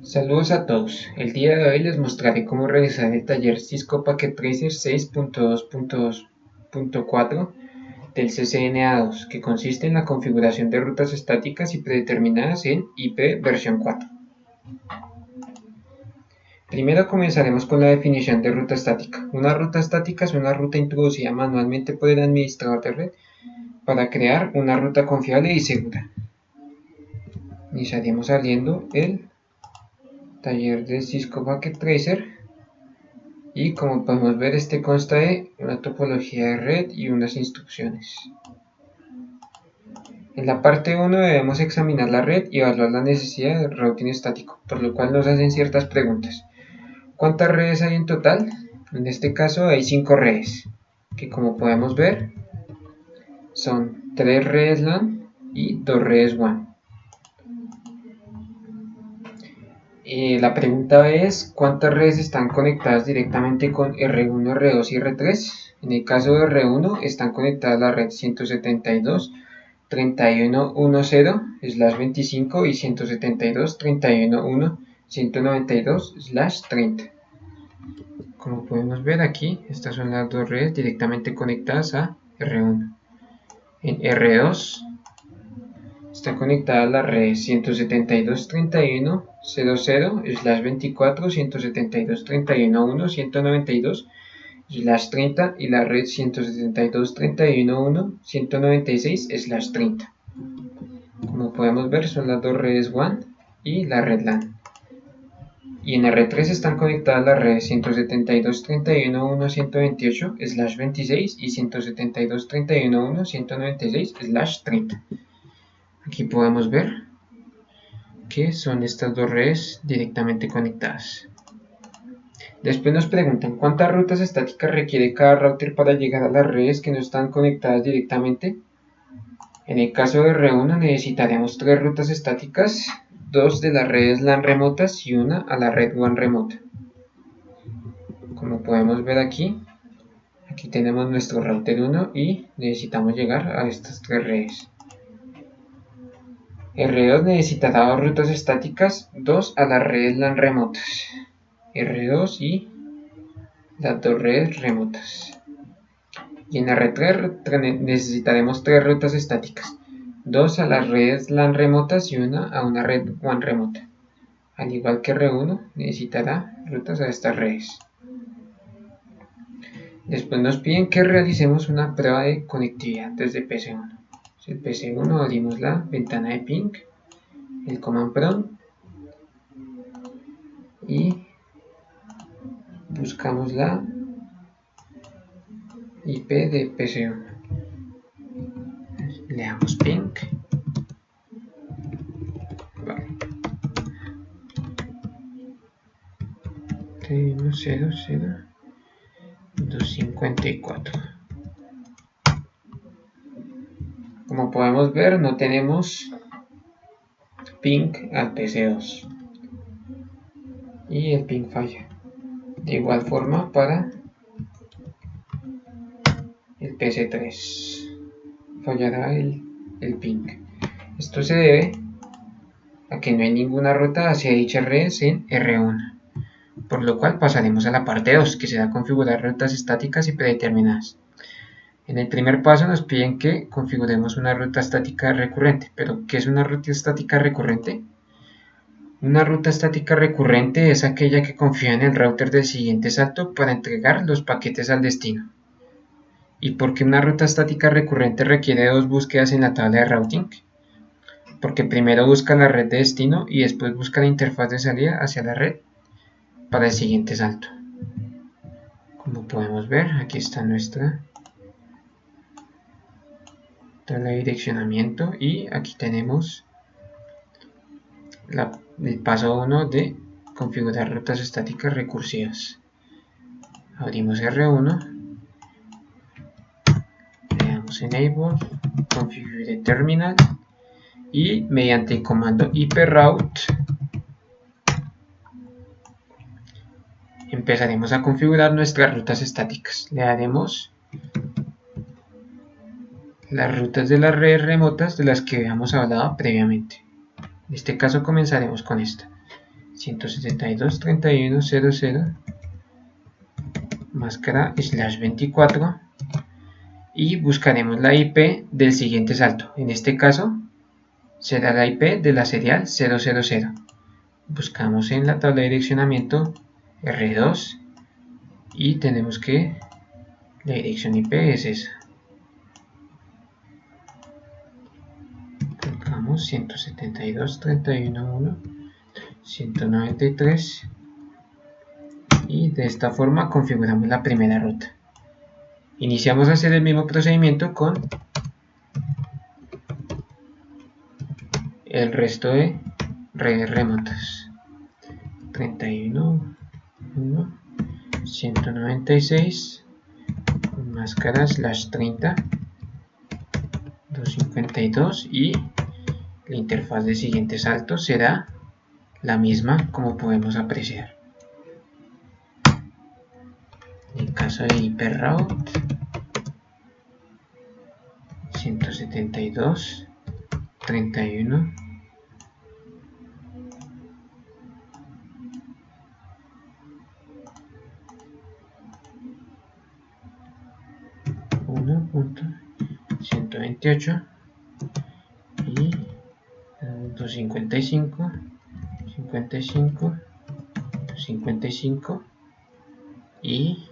Saludos a todos. El día de hoy les mostraré cómo realizar el taller Cisco Packet Tracer 6.2.4 del CCNA2, que consiste en la configuración de rutas estáticas y predeterminadas en IP versión 4. Primero comenzaremos con la definición de ruta estática. Una ruta estática es una ruta introducida manualmente por el administrador de red para crear una ruta confiable y segura. Iniciaremos abriendo el taller de Cisco Packet Tracer y como podemos ver este consta de una topología de red y unas instrucciones. En la parte 1 debemos examinar la red y evaluar la necesidad de routing estático, por lo cual nos hacen ciertas preguntas. ¿Cuántas redes hay en total? En este caso hay 5 redes, que como podemos ver son 3 redes LAN y 2 redes WAN. La pregunta es ¿cuántas redes están conectadas directamente con R1, R2 y R3? En el caso de R1 están conectadas la red 172.31.10/25 y 172.31.1.192/30. Como podemos ver aquí, estas son las dos redes directamente conectadas a R1. En R2 está conectada la red 172.31.00/24, 172.31.1.192/30 y la red 172.31.1.196/30. Como podemos ver son las dos redes WAN y la red LAN. Y en R3 están conectadas las redes 172.31.1.128/26 y 172.31.1.196/30. Aquí podemos ver que son estas dos redes directamente conectadas. Después nos preguntan ¿cuántas rutas estáticas requiere cada router para llegar a las redes que no están conectadas directamente? En el caso de R1 necesitaremos 3 rutas estáticas, 2 de las redes LAN remotas y una a la red WAN remota. Como podemos ver aquí tenemos nuestro router 1 y necesitamos llegar a estas 3 redes. R2 necesitará 2 rutas estáticas, 2 a las redes LAN remotas, R2 y las 2 redes remotas. Y en R3 necesitaremos 3 rutas estáticas, 2 a las redes LAN remotas y una a una red WAN remota. Al igual que R1 necesitará rutas a estas redes. Después nos piden que realicemos una prueba de conectividad desde PC1. En PC1 abrimos la ventana de ping, el command prompt y buscamos la IP de PC1. Le damos ping. Vale. 31.0.0.254. Como podemos ver, no tenemos ping al PC2 y el ping falla. De igual forma para el PC3 fallará el ping. Esto se debe a que no hay ninguna ruta hacia dichas redes en R1, por lo cual pasaremos a la parte 2, que será configurar rutas estáticas y predeterminadas. En el primer paso nos piden que configuremos una ruta estática recurrente. ¿Pero qué es una ruta estática recurrente? Una ruta estática recurrente es aquella que confía en el router del siguiente salto para entregar los paquetes al destino. ¿Y por qué una ruta estática recurrente requiere 2 búsquedas en la tabla de routing? Porque primero busca la red de destino y después busca la interfaz de salida hacia la red para el siguiente salto. Como podemos ver, aquí está nuestra tabla de direccionamiento y aquí tenemos el paso 1 de configurar rutas estáticas recursivas. Abrimos R1, le damos Enable, Configure Terminal y mediante el comando iproute empezaremos a configurar nuestras rutas estáticas. Le daremos las rutas de las redes remotas de las que habíamos hablado previamente. En este caso comenzaremos con esta. 172.31.00 máscara /24 y buscaremos la IP del siguiente salto. En este caso será la IP de la serial 000. Buscamos en la tabla de direccionamiento R2 y tenemos que la dirección IP es esa. Colocamos 172.31.1 193 y de esta forma configuramos la primera ruta. Iniciamos a hacer el mismo procedimiento con el resto de redes remotas. 31.1 196 máscara /30 252 y la interfaz de siguiente salto será la misma, como podemos apreciar. En caso de hiperroute 172.31 1.128 y 255 55 55 y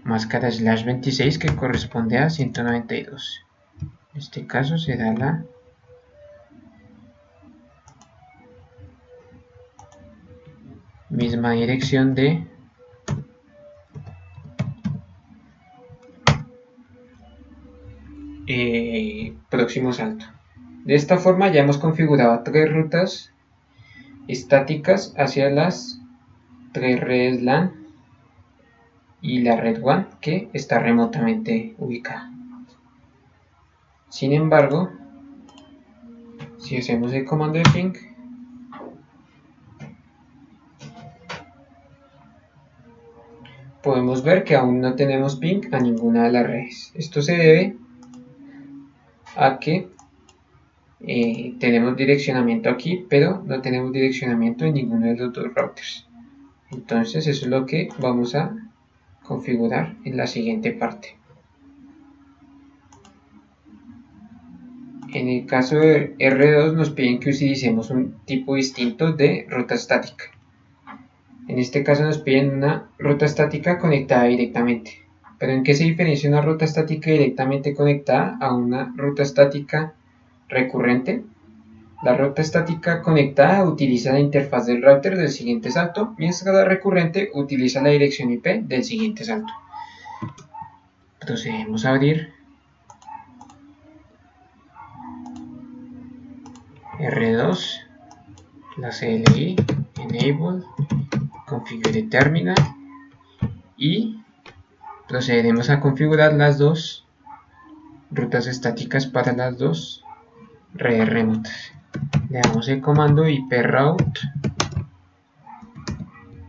máscara /26 que corresponde a 192. En este caso será la misma dirección de próximo salto. De esta forma ya hemos configurado 3 rutas estáticas hacia las 3 redes LAN y la red WAN que está remotamente ubicada. Sin embargo, si hacemos el comando de ping, podemos ver que aún no tenemos ping a ninguna de las redes. Esto se debe a que tenemos direccionamiento aquí, pero no tenemos direccionamiento en ninguno de los dos routers. Entonces eso es lo que vamos a configurar en la siguiente parte. En el caso de R2 nos piden que utilicemos un tipo distinto de ruta estática. En este caso nos piden una ruta estática conectada directamente. ¿Pero en qué se diferencia una ruta estática directamente conectada a una ruta estática recurrente? La ruta estática conectada utiliza la interfaz del router del siguiente salto, mientras la recurrente utiliza la dirección IP del siguiente salto. Procedemos a abrir R2, la CLI, Enable, Configure Terminal y procederemos a configurar las dos rutas estáticas para las dos redes remotas. Le damos el comando iproute.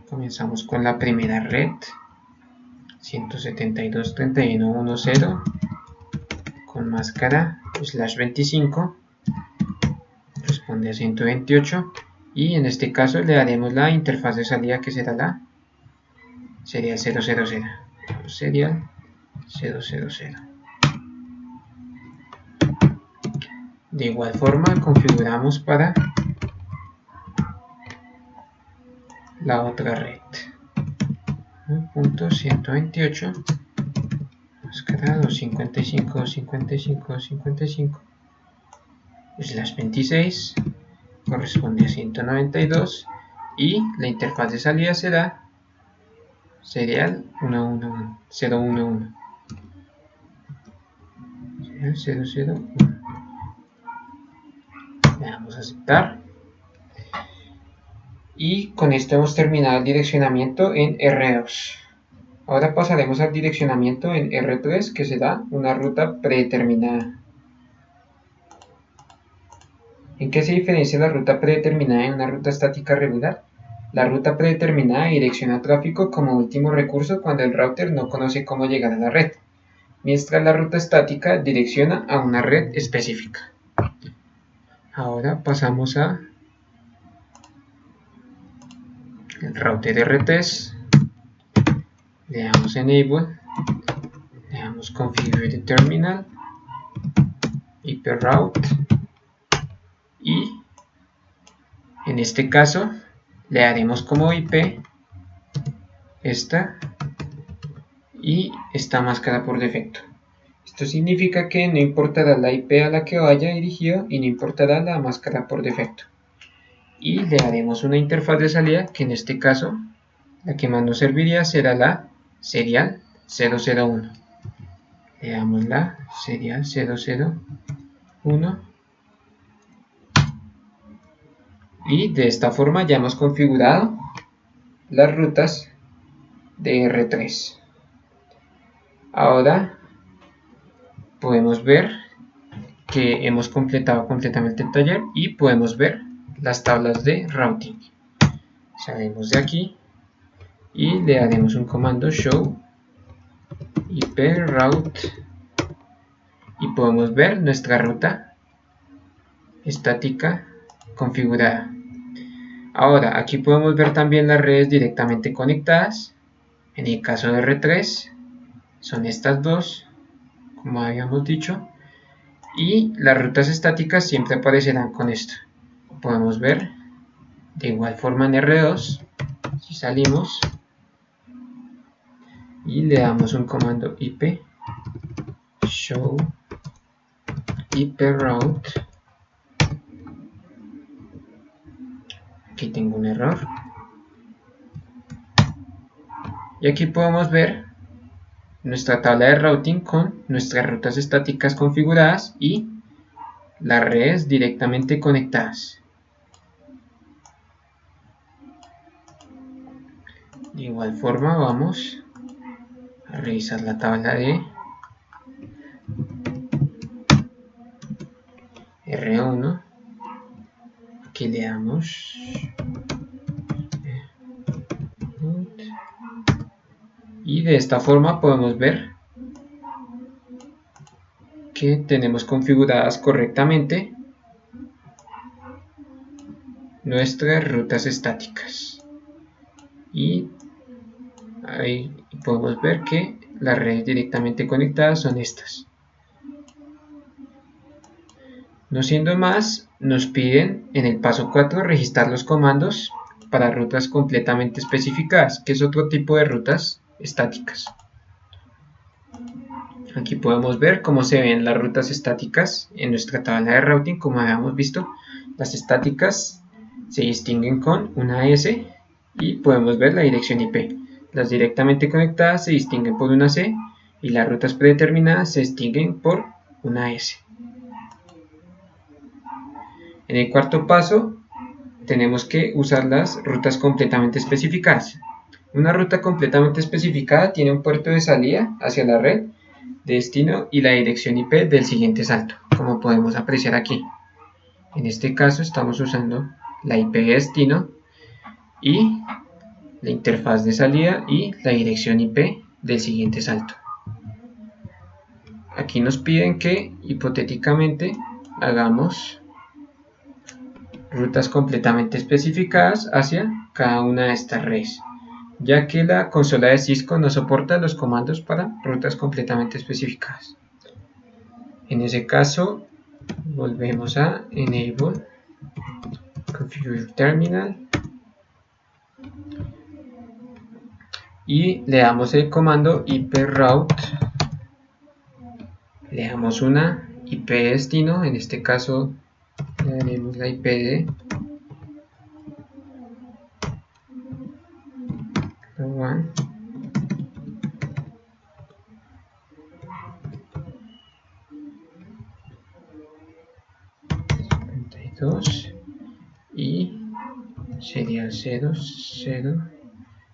Comenzamos con la primera red 172.31.1.0 con máscara /25, corresponde a 128 y en este caso le daremos la interfaz de salida que será la serial 000. Serial 000. De igual forma configuramos para la otra red. Punto 128 máscara 255 255 255 /26 corresponde a 192 y la interfaz de salida será serial 011 serial 001. Le damos a aceptar y con esto hemos terminado el direccionamiento en R2. Ahora pasaremos al direccionamiento en R3, que será una ruta predeterminada. ¿En qué se diferencia la ruta predeterminada de una ruta estática regular? La ruta predeterminada direcciona tráfico como último recurso cuando el router no conoce cómo llegar a la red, mientras la ruta estática direcciona a una red específica. Ahora pasamos a el router R3, le damos Enable, le damos Configure the Terminal, IP Route, y en este caso le daremos como IP esta y esta máscara por defecto. Esto significa que no importará la IP a la que vaya dirigido y no importará la máscara por defecto. Y le daremos una interfaz de salida que en este caso la que más nos serviría será la serial 001. Le damos la serial 001 y de esta forma ya hemos configurado las rutas de R3. Ahora podemos ver que hemos completado completamente el taller y podemos ver las tablas de routing. Salimos de aquí y le daremos un comando show IP route y podemos ver nuestra ruta estática configurada. Ahora aquí podemos ver también las redes directamente conectadas. En el caso de R3 son estas dos, como habíamos dicho, y las rutas estáticas siempre aparecerán con esto. Podemos ver de igual forma en R2, si salimos y le damos un comando IP show IP route. Aquí tengo un error. Y aquí podemos ver nuestra tabla de routing con nuestras rutas estáticas configuradas y las redes directamente conectadas. De igual forma vamos a revisar la tabla de R1. Aquí le damos y de esta forma podemos ver que tenemos configuradas correctamente nuestras rutas estáticas. Y ahí podemos ver que las redes directamente conectadas son estas. No siendo más, nos piden en el paso 4 registrar los comandos para rutas completamente especificadas, que es otro tipo de rutas estáticas. Aquí podemos ver cómo se ven las rutas estáticas en nuestra tabla de routing. Como habíamos visto, las estáticas se distinguen con una S y podemos ver la dirección IP. Las directamente conectadas se distinguen por una C y las rutas predeterminadas se distinguen por una S. En el cuarto paso tenemos que usar las rutas completamente especificadas. Una ruta completamente especificada tiene un puerto de salida hacia la red de destino y la dirección IP del siguiente salto, como podemos apreciar aquí. En este caso estamos usando la IP de destino y la interfaz de salida y la dirección IP del siguiente salto. Aquí nos piden que hipotéticamente hagamos rutas completamente especificadas hacia cada una de estas redes, ya que la consola de Cisco no soporta los comandos para rutas completamente especificadas. En ese caso, volvemos a Enable, Configure Terminal y le damos el comando IP Route, le damos una IP de destino, en este caso le daremos la IP de 1. Y serial 00.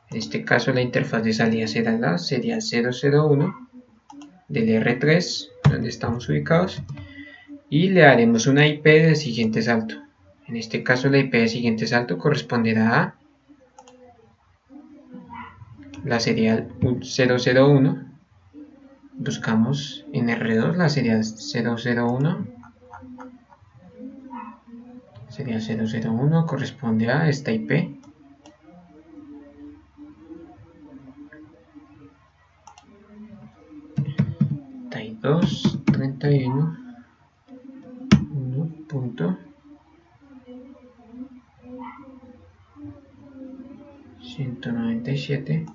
En este caso la interfaz de salida será la serial 001 del R3, donde estamos ubicados, y le daremos una IP del siguiente salto. En este caso la IP del siguiente salto corresponderá a la serial 001. Buscamos en R2 la serial 001. Serial 001 corresponde a esta IP. 231.197.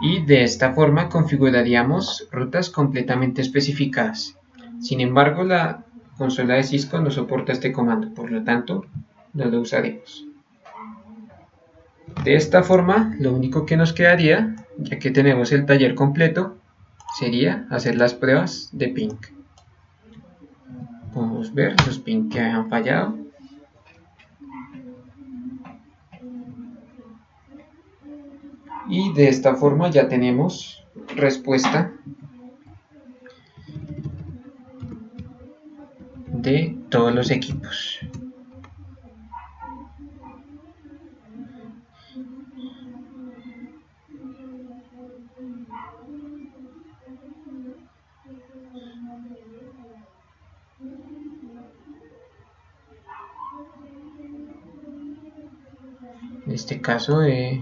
Y de esta forma configuraríamos rutas completamente especificadas. Sin embargo, la consola de Cisco no soporta este comando, por lo tanto no lo usaremos. De esta forma, lo único que nos quedaría, ya que tenemos el taller completo, sería hacer las pruebas de ping. Podemos ver los ping que han fallado. Y de esta forma ya tenemos respuesta de todos los equipos. En este caso he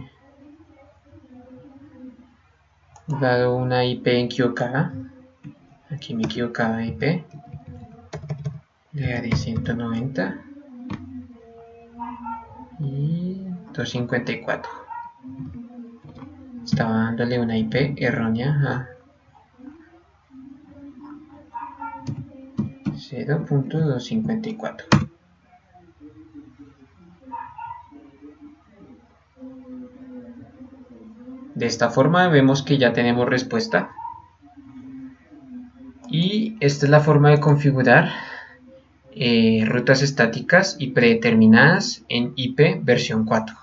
dado una IP equivocada. Aquí me equivocaba de IP. Le haré 190 y 254. Estaba dándole una IP errónea a 0.254. De esta forma vemos que ya tenemos respuesta. Y esta es la forma de configurar rutas estáticas y predeterminadas en IP versión 4.